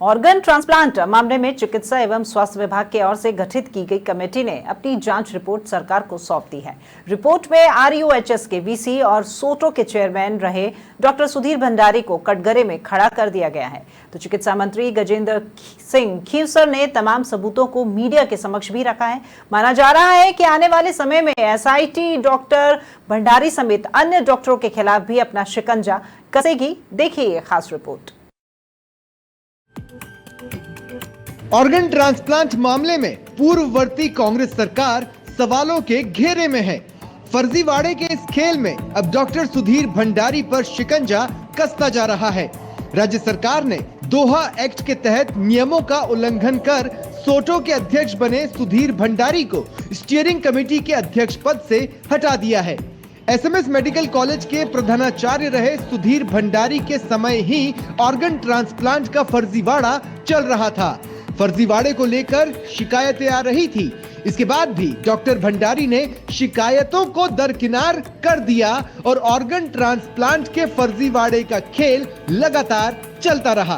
Organ transplant मामले में चिकित्सा एवं स्वास्थ्य विभाग की ओर से गठित की गई कमेटी ने अपनी जांच रिपोर्ट सरकार को सौंप दी है। रिपोर्ट में आरयूएचएस के वीसी और सोटो के चेयरमैन रहे डॉक्टर सुधीर भंडारी को कटघरे में खड़ा कर दिया गया है। तो चिकित्सा मंत्री गजेंद्र सिंह खींवसर ने तमाम सबूतों को मीडिया के समक्ष भी रखा है। माना जा रहा है कि आने वाले समय में एसआईटी डॉक्टर भंडारी समेत अन्य डॉक्टरों के खिलाफ भी अपना शिकंजा कसेगी। देखिए ये खास रिपोर्ट। ऑर्गन ट्रांसप्लांट मामले में पूर्ववर्ती कांग्रेस सरकार सवालों के घेरे में है। फर्जीवाड़े के इस खेल में अब डॉक्टर सुधीर भंडारी पर शिकंजा कसता जा रहा है। राज्य सरकार ने दोहा एक्ट के तहत नियमों का उल्लंघन कर सोटो के अध्यक्ष बने सुधीर भंडारी को स्टीयरिंग कमेटी के अध्यक्ष पद से हटा दिया है। एसएमएस मेडिकल कॉलेज के प्रधानाचार्य रहे सुधीर भंडारी के समय ही ऑर्गन ट्रांसप्लांट का फर्जीवाड़ा चल रहा था। फर्जीवाड़े को लेकर शिकायतें आ रही थी। इसके बाद भी डॉक्टर भंडारी ने शिकायतों को दरकिनार कर दिया और ऑर्गन ट्रांसप्लांट के फर्जीवाड़े का खेल लगातार चलता रहा।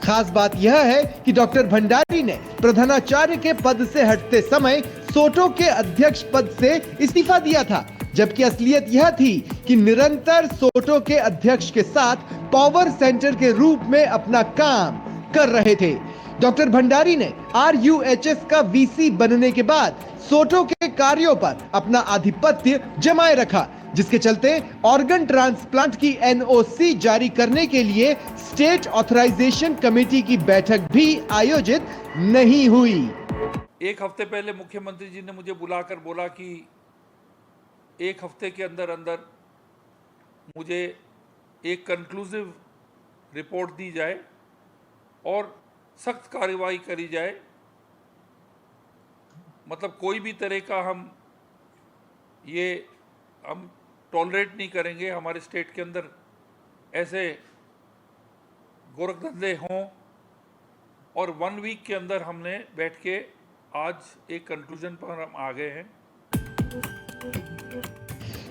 खास बात यह है कि डॉक्टर भंडारी ने प्रधानाचार्य के पद से हटते समय सोटो के अध्यक्ष पद से इस्तीफा दिया था, जबकि असलियत यह थी कि निरंतर सोटो के अध्यक्ष के साथ पावर सेंटर के रूप में अपना काम कर रहे थे। डॉक्टर भंडारी ने आरयूएचएस का वीसी बनने के बाद सोटो के कार्यों पर अपना आधिपत्य जमाए रखा, जिसके चलते ऑर्गन ट्रांसप्लांट की एनओसी जारी करने के लिए स्टेट ऑथराइजेशन कमेटी की बैठक भी आयोजित नहीं हुई। एक हफ्ते पहले मुख्यमंत्री जी ने मुझे बुलाकर बोला कि एक हफ्ते के अंदर अंदर मुझे एक कंक्लूसिव रिपोर्ट दी जाए और सख्त कार्रवाई करी जाए। मतलब कोई भी तरह का हम टॉलरेट नहीं करेंगे, हमारे स्टेट के अंदर ऐसे गोरखधंधे हों। और 1 वीक के अंदर हमने बैठ के आज एक कंक्लूजन पर हम आ गए हैं।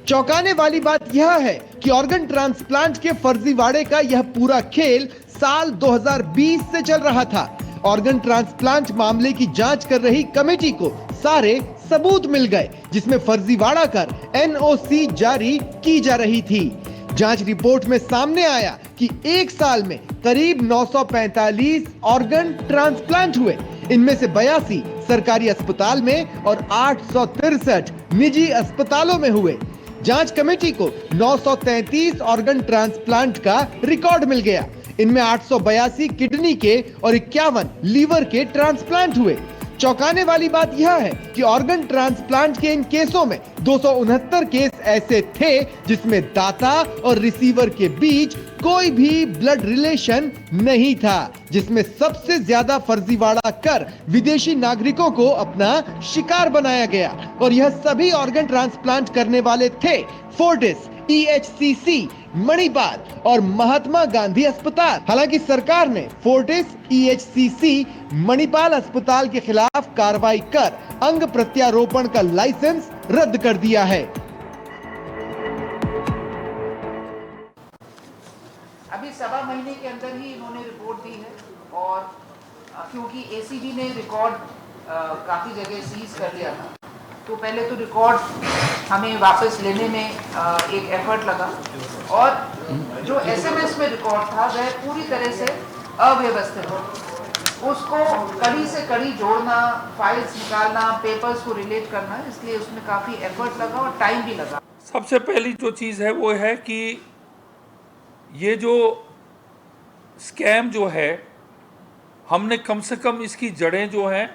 चौंकाने वाली बात यह है कि ऑर्गन ट्रांसप्लांट के फर्जीवाड़े का यह पूरा खेल साल 2020 से चल रहा था। ऑर्गन ट्रांसप्लांट मामले की जांच कर रही कमेटी को सारे सबूत मिल गए, जिसमें फर्जीवाड़ा कर एनओसी जारी की जा रही थी। जांच रिपोर्ट में सामने आया कि एक साल में करीब 945 ऑर्गन ट्रांसप्लांट हुए। इनमें से 82 सरकारी अस्पताल में और 863 निजी अस्पतालों में हुए। जांच कमेटी को 933 ऑर्गन ट्रांसप्लांट का रिकॉर्ड मिल गया। इनमें 882 किडनी के और 51 लीवर के ट्रांसप्लांट हुए। चौंकाने वाली बात यह है कि ऑर्गन ट्रांसप्लांट के इन केसों में 269 केस ऐसे थे जिसमें दाता और रिसीवर के बीच कोई भी ब्लड रिलेशन नहीं था, जिसमें सबसे ज्यादा फर्जीवाड़ा कर विदेशी नागरिकों को अपना शिकार बनाया गया। और यह सभी ऑर्गन ट्रांसप्लांट करने वाले थे फोर्टिस, ईएचसीसी, मणिपाल और महात्मा गांधी अस्पताल। हालांकि सरकार ने फोर्टिस, ईएचसीसी, मणिपाल अस्पताल के खिलाफ कार्रवाई कर अंग प्रत्यारोपण का लाइसेंस रद्द कर दिया है। अभी 1.25 महीने के अंदर ही इन्होंने रिपोर्ट दी है। और क्योंकि एसीबी ने रिकॉर्ड काफ़ी जगह सीज कर लिया था, तो पहले तो रिकॉर्ड हमें वापस लेने में एक एफर्ट लगा। और जो एसएमएस में रिकॉर्ड था वह पूरी तरह से अव्यवस्थित था। उसको कड़ी से कड़ी जोड़ना, फाइल्स निकालना, पेपर्स को रिलेट करना, इसलिए उसमें काफ़ी एफर्ट लगा और टाइम भी लगा। सबसे पहली जो चीज़ है वो है कि ये जो स्कैम जो है, हमने कम से कम इसकी जड़ें जो हैं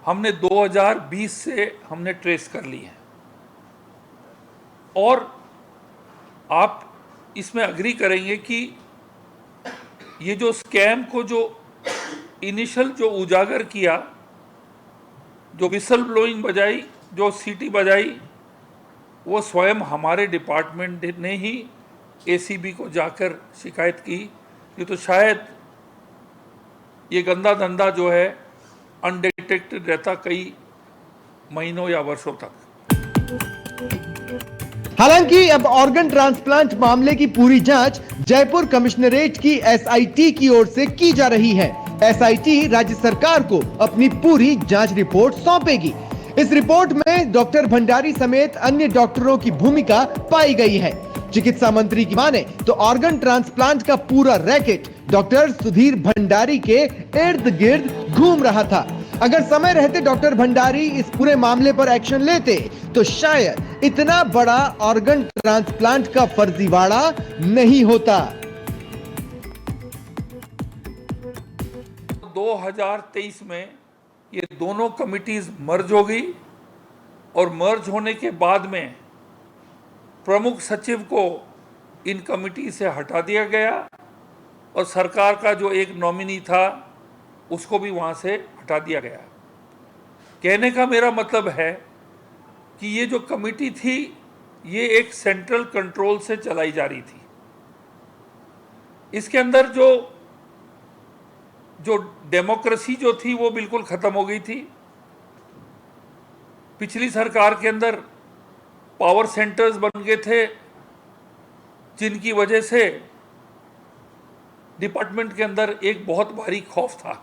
हमने 2020 से हमने ट्रेस कर ली है। और आप इसमें अग्री करेंगे कि ये जो स्कैम को जो इनिशियल जो उजागर किया, जो विसल ब्लोइंग बजाई, जो सीटी बजाई, वो स्वयं हमारे डिपार्टमेंट ने ही एसीबी को जाकर शिकायत की। ये तो शायद ये गंदा धंधा जो है अनडिटेक्टेड रहता कई महीनों या वर्षों तक। हालांकि अब ऑर्गन ट्रांसप्लांट मामले की पूरी जांच जयपुर कमिश्नरेट की एसआईटी की ओर से की जा रही है। एसआईटी राज्य सरकार को अपनी पूरी जांच रिपोर्ट सौंपेगी। इस रिपोर्ट में डॉक्टर भंडारी समेत अन्य डॉक्टरों की भूमिका पाई गई है। चिकित्सा मंत्री की माने तो ऑर्गन ट्रांसप्लांट का पूरा रैकेट डॉक्टर सुधीर भंडारी के इर्द गिर्द घूम रहा था। अगर समय रहते डॉक्टर भंडारी इस पूरे मामले पर एक्शन लेते तो शायद इतना बड़ा ऑर्गन ट्रांसप्लांट का फर्जीवाड़ा नहीं होता। 2023 में ये दोनों कमिटीज मर्ज हो गई और मर्ज होने के बाद में प्रमुख सचिव को इन कमिटी से हटा दिया गया और सरकार का जो एक नॉमिनी था उसको भी वहाँ से हटा दिया गया। कहने का मेरा मतलब है कि ये जो कमिटी थी ये एक सेंट्रल कंट्रोल से चलाई जा रही थी। इसके अंदर जो डेमोक्रेसी जो थी वो बिल्कुल ख़त्म हो गई थी। पिछली सरकार के अंदर पावर सेंटर्स बन गए थे जिनकी वजह से डिपार्टमेंट के अंदर एक बहुत भारी खौफ था।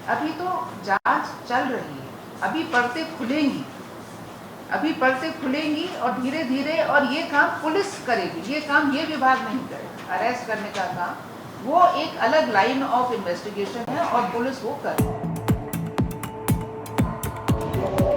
अभी तो जांच चल रही है, अभी परतें खुलेंगी और धीरे धीरे, और ये काम पुलिस करेगी, ये काम ये विभाग नहीं करेगा। अरेस्ट करने का काम वो एक अलग लाइन ऑफ इन्वेस्टिगेशन है और पुलिस वो करेगी।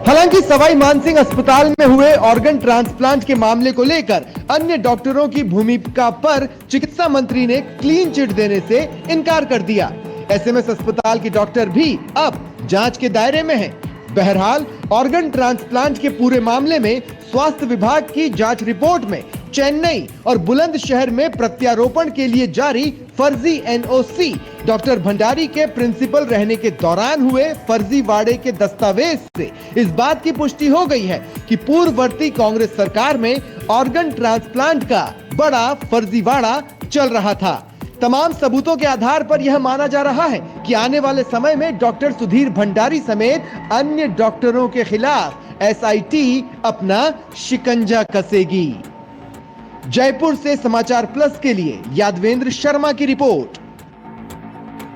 हालांकि सवाई मानसिंह अस्पताल में हुए ऑर्गन ट्रांसप्लांट के मामले को लेकर अन्य डॉक्टरों की भूमिका पर चिकित्सा मंत्री ने क्लीन चिट देने से इनकार कर दिया। एसएमएस अस्पताल के डॉक्टर भी अब जांच के दायरे में हैं। बहरहाल ऑर्गन ट्रांसप्लांट के पूरे मामले में स्वास्थ्य विभाग की जांच रिपोर्ट में चेन्नई और बुलंदशहर में प्रत्यारोपण के लिए जारी फर्जी एनओसी, डॉक्टर भंडारी के प्रिंसिपल रहने के दौरान हुए फर्जीवाड़े के दस्तावेज से इस बात की पुष्टि हो गई है कि पूर्ववर्ती कांग्रेस सरकार में ऑर्गन ट्रांसप्लांट का बड़ा फर्जीवाड़ा चल रहा था। तमाम सबूतों के आधार पर यह माना जा रहा है कि आने वाले समय में डॉक्टर सुधीर भंडारी समेत अन्य डॉक्टरों के खिलाफ एसआईटी अपना शिकंजा कसेगी। जयपुर से समाचार प्लस के लिए यादवेंद्र शर्मा की रिपोर्ट।